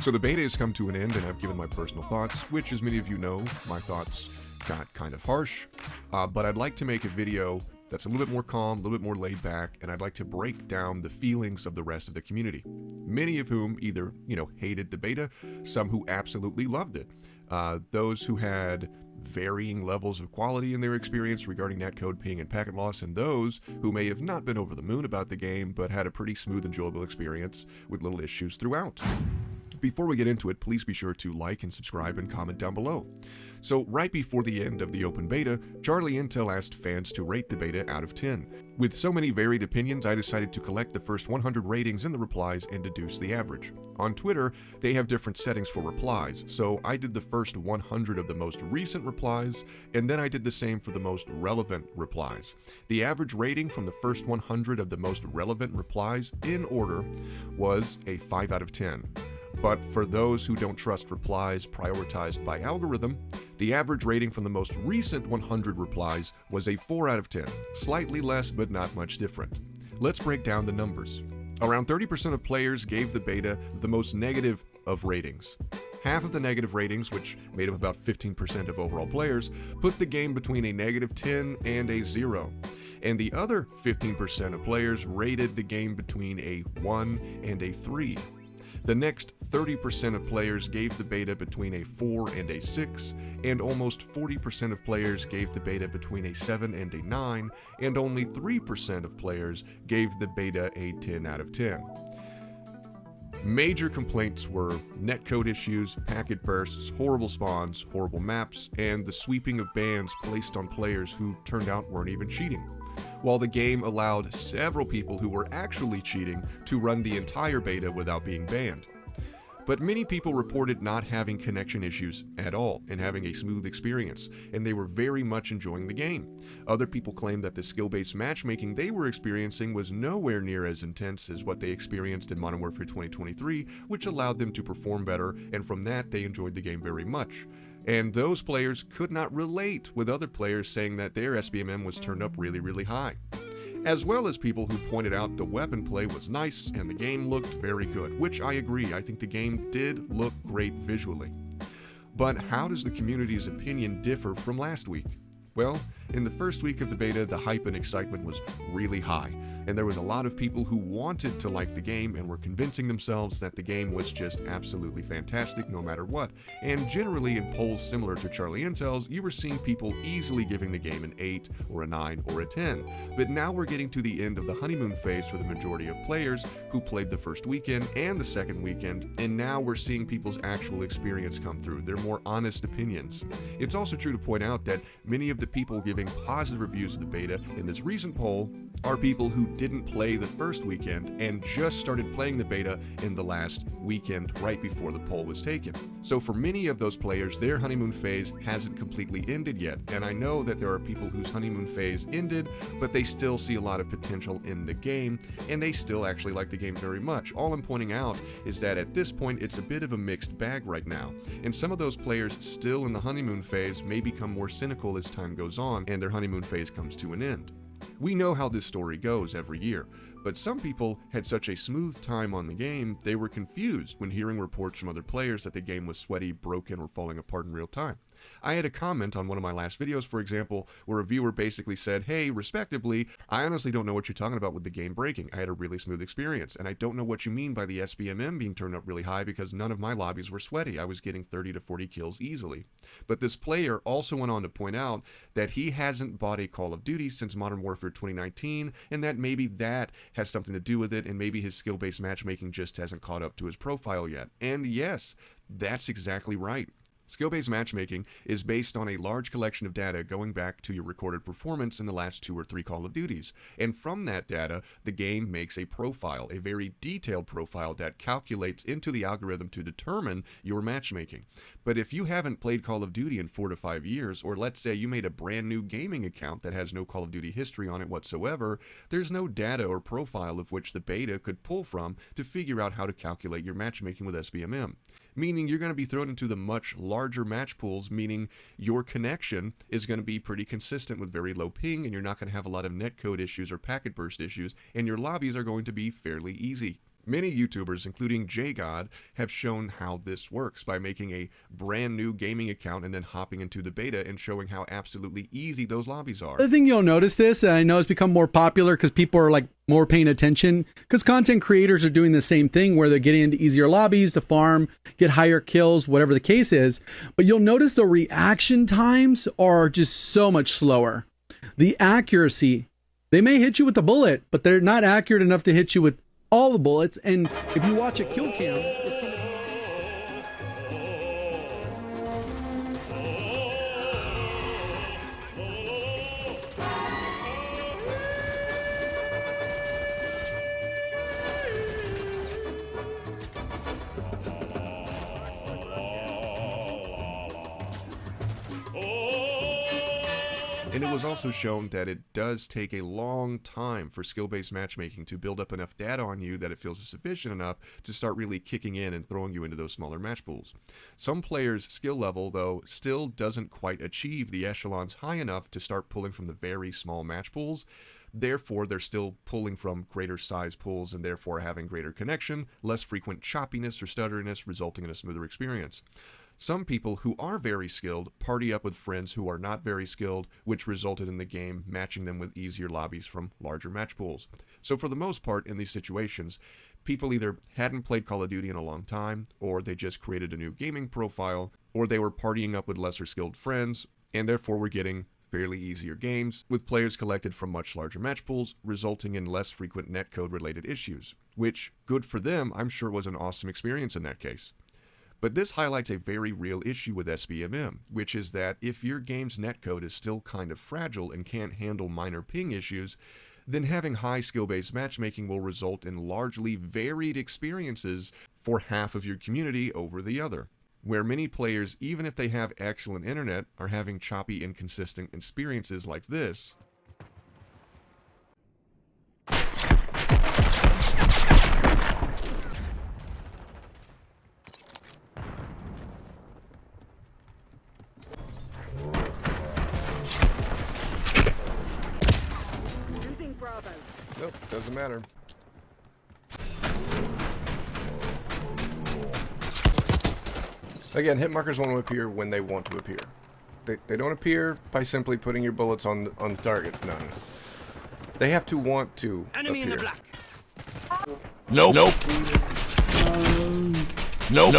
So the beta has come to an end, and I've given my personal thoughts, which, as many of you know, my thoughts got kind of harsh, but I'd like to make a video that's a little bit more calm, a little bit more laid back, and I'd like to break down the feelings of the rest of the community. Many of whom either, hated the beta, some who absolutely loved it. Those who had varying levels of quality in their experience regarding netcode, ping, and packet loss, and those who may have not been over the moon about the game, but had a pretty smooth, enjoyable experience with little issues throughout. Before we get into it, please be sure to like and subscribe and comment down below. So right before the end of the open beta, Charlie Intel asked fans to rate the beta out of 10. With so many varied opinions, I decided to collect the first 100 ratings in the replies and deduce the average. On Twitter, they have different settings for replies, so I did the first 100 of the most recent replies, and then I did the same for the most relevant replies. The average rating from the first 100 of the most relevant replies in order was a 5 out of 10. But for those who don't trust replies prioritized by algorithm, the average rating from the most recent 100 replies was a 4 out of 10, slightly less but not much different. Let's break down the numbers. Around 30% of players gave the beta the most negative of ratings. Half of the negative ratings, which made up about 15% of overall players, put the game between a -10 and a 0. And the other 15% of players rated the game between a 1 and a 3. The next 30% of players gave the beta between a 4 and a 6, and almost 40% of players gave the beta between a 7 and a 9, and only 3% of players gave the beta a 10 out of 10. Major complaints were netcode issues, packet bursts, horrible spawns, horrible maps, and the sweeping of bans placed on players who turned out weren't even cheating, while the game allowed several people who were actually cheating to run the entire beta without being banned. But many people reported not having connection issues at all and having a smooth experience, and they were very much enjoying the game. Other people claimed that the skill-based matchmaking they were experiencing was nowhere near as intense as what they experienced in Modern Warfare 2023, which allowed them to perform better, and from that they enjoyed the game very much. And those players could not relate with other players saying that their SBMM was turned up really, really high. As well as people who pointed out the weapon play was nice and the game looked very good, which I agree, I think the game did look great visually. But how does the community's opinion differ from last week? Well, in the first week of the beta, the hype and excitement was really high, and there was a lot of people who wanted to like the game and were convincing themselves that the game was just absolutely fantastic no matter what. And generally in polls similar to Charlie Intel's, you were seeing people easily giving the game an 8 or a 9 or a 10. But now we're getting to the end of the honeymoon phase for the majority of players who played the first weekend and the second weekend, and now we're seeing people's actual experience come through, their more honest opinions. It's also true to point out that many of the people giving positive reviews of the beta in this recent poll are people who didn't play the first weekend and just started playing the beta in the last weekend right before the poll was taken. So for many of those players, their honeymoon phase hasn't completely ended yet, and I know that there are people whose honeymoon phase ended, but they still see a lot of potential in the game, and they still actually like the game very much. All I'm pointing out is that at this point, it's a bit of a mixed bag right now, and some of those players still in the honeymoon phase may become more cynical as time goes on and their honeymoon phase comes to an end. We know how this story goes every year, but some people had such a smooth time on the game, they were confused when hearing reports from other players that the game was sweaty, broken, or falling apart in real time. I had a comment on one of my last videos, for example, where a viewer basically said, "Hey, respectively, I honestly don't know what you're talking about with the game breaking. I had a really smooth experience, and I don't know what you mean by the SBMM being turned up really high because none of my lobbies were sweaty. I was getting 30 to 40 kills easily." But this player also went on to point out that he hasn't bought a Call of Duty since Modern Warfare 2019, and that maybe that has something to do with it, and maybe his skill-based matchmaking just hasn't caught up to his profile yet. And yes, that's exactly right. Skill-based matchmaking is based on a large collection of data going back to your recorded performance in the last 2 or 3 Call of Duties. And from that data, the game makes a profile, a very detailed profile that calculates into the algorithm to determine your matchmaking. But if you haven't played Call of Duty in 4 to 5 years, or let's say you made a brand new gaming account that has no Call of Duty history on it whatsoever, there's no data or profile of which the beta could pull from to figure out how to calculate your matchmaking with SBMM. Meaning you're going to be thrown into the much larger match pools, meaning your connection is going to be pretty consistent with very low ping, and you're not going to have a lot of netcode issues or packet burst issues, and your lobbies are going to be fairly easy. Many YouTubers, including JGod, have shown how this works by making a brand new gaming account and then hopping into the beta and showing how absolutely easy those lobbies are. The thing you'll notice this, and I know it's become more popular because people are like more paying attention, because content creators are doing the same thing where they're getting into easier lobbies to farm, get higher kills, whatever the case is. But you'll notice the reaction times are just so much slower. The accuracy, they may hit you with a bullet, but they're not accurate enough to hit you with all the bullets. And if you watch a kill cam, it's gonna... And it was also shown that it does take a long time for skill-based matchmaking to build up enough data on you that it feels sufficient enough to start really kicking in and throwing you into those smaller match pools. Some players' skill level, though, still doesn't quite achieve the echelons high enough to start pulling from the very small match pools. Therefore, they're still pulling from greater size pools and therefore having greater connection, less frequent choppiness or stutteriness, resulting in a smoother experience. Some people who are very skilled party up with friends who are not very skilled, which resulted in the game matching them with easier lobbies from larger match pools. So for the most part in these situations, people either hadn't played Call of Duty in a long time, or they just created a new gaming profile, or they were partying up with lesser skilled friends, and therefore were getting fairly easier games with players collected from much larger match pools, resulting in less frequent netcode related issues, which, good for them, I'm sure was an awesome experience in that case. But this highlights a very real issue with SBMM, which is that if your game's netcode is still kind of fragile and can't handle minor ping issues, then having high skill-based matchmaking will result in largely varied experiences for half of your community over the other, where many players, even if they have excellent internet, are having choppy, inconsistent experiences like this. Nope, doesn't matter. Again, hit markers want to appear when they want to appear. They don't appear by simply putting your bullets on the target. No. They have to want to Enemy appear. in the black. Nope. Nope. Nope.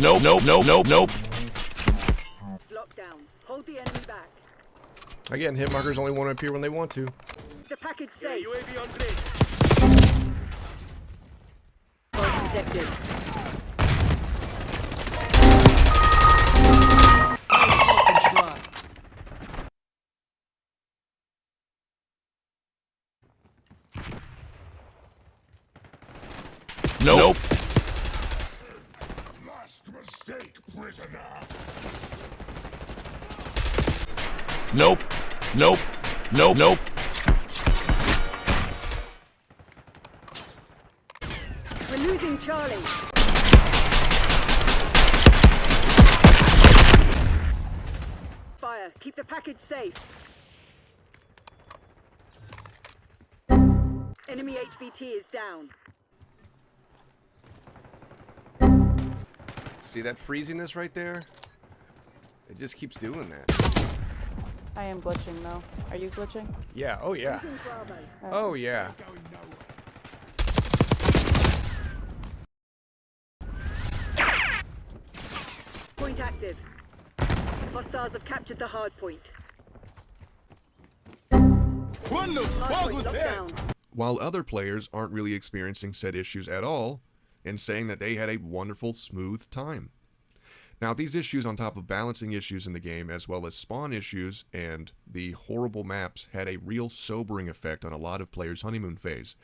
Nope. Nope. Nope. Nope. Nope. Nope. Lockdown. Hold the enemy back. Again, hit markers only want to appear when they want to. The package safe. UAV on grid. Target detected. Nope. Last mistake, prisoner. Nope. Nope. Nope. Nope. We're losing Charlie. Fire. Keep the package safe. Enemy HVT is down. See that freeziness right there? It just keeps doing that. I am glitching though. Are you glitching? Yeah, oh yeah. Losing Bravo. Oh yeah. Going nowhere. Point active. Hostiles have captured the hard point. What the Hard fuck point was locked that? down. While other players aren't really experiencing said issues at all, and saying that they had a wonderful, smooth time. Now, these issues on top of balancing issues in the game, as well as spawn issues and the horrible maps, had a real sobering effect on a lot of players' honeymoon phase.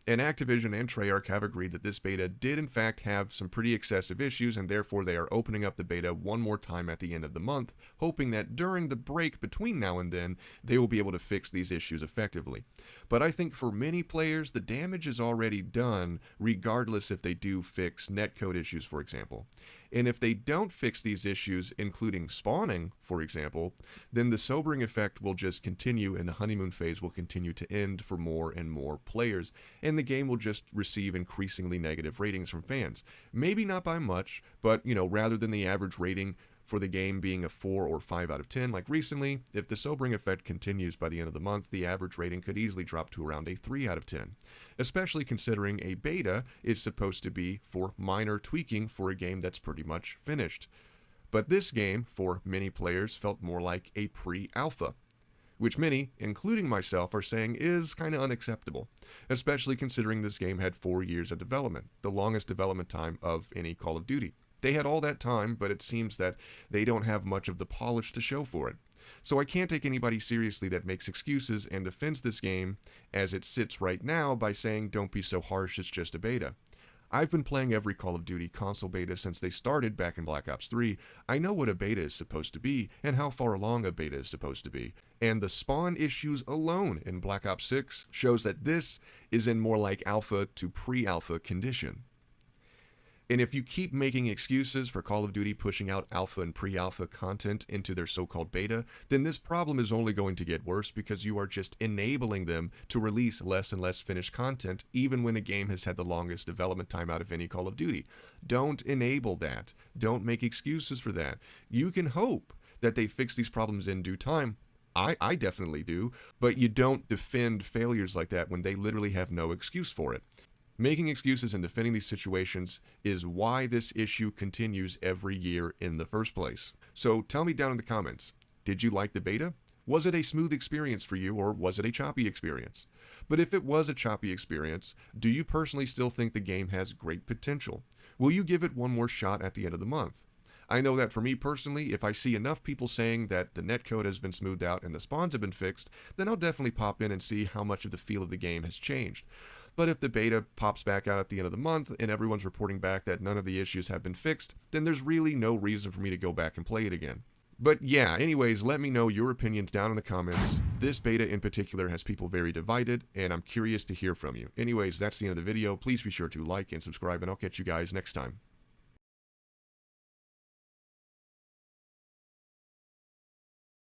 And Activision and Treyarch have agreed that this beta did in fact have some pretty excessive issues, and therefore they are opening up the beta one more time at the end of the month, hoping that during the break between now and then, they will be able to fix these issues effectively. But I think for many players, the damage is already done, regardless if they do fix netcode issues, for example. And if they don't fix these issues, including spawning, for example, then the sobering effect will just continue and the honeymoon phase will continue to end for more and more players, and the game will just receive increasingly negative ratings from fans. Maybe not by much, but, rather than the average rating for the game being a 4 or 5 out of 10 like recently, if the sobering effect continues by the end of the month, the average rating could easily drop to around a 3 out of 10, especially considering a beta is supposed to be for minor tweaking for a game that's pretty much finished. But this game, for many players, felt more like a pre-alpha, which many, including myself, are saying is kind of unacceptable, especially considering this game had 4 years of development, the longest development time of any Call of Duty. They had all that time, but it seems that they don't have much of the polish to show for it. So I can't take anybody seriously that makes excuses and defends this game as it sits right now by saying don't be so harsh, it's just a beta. I've been playing every Call of Duty console beta since they started back in Black Ops 3. I know what a beta is supposed to be and how far along a beta is supposed to be. And the spawn issues alone in Black Ops 6 shows that this is in more like alpha to pre-alpha condition. And if you keep making excuses for Call of Duty pushing out alpha and pre-alpha content into their so-called beta, then this problem is only going to get worse because you are just enabling them to release less and less finished content even when a game has had the longest development time out of any Call of Duty. Don't enable that. Don't make excuses for that. You can hope that they fix these problems in due time. I definitely do, but you don't defend failures like that when they literally have no excuse for it. Making excuses and defending these situations is why this issue continues every year in the first place. So tell me down in the comments, did you like the beta? Was it a smooth experience for you, or was it a choppy experience? But if it was a choppy experience, do you personally still think the game has great potential? Will you give it one more shot at the end of the month? I know that for me personally, if I see enough people saying that the netcode has been smoothed out and the spawns have been fixed, then I'll definitely pop in and see how much of the feel of the game has changed. But if the beta pops back out at the end of the month and everyone's reporting back that none of the issues have been fixed, then there's really no reason for me to go back and play it again. But yeah, anyways, let me know your opinions down in the comments. This beta in particular has people very divided, and I'm curious to hear from you. Anyways, that's the end of the video. Please be sure to like and subscribe, and I'll catch you guys next time.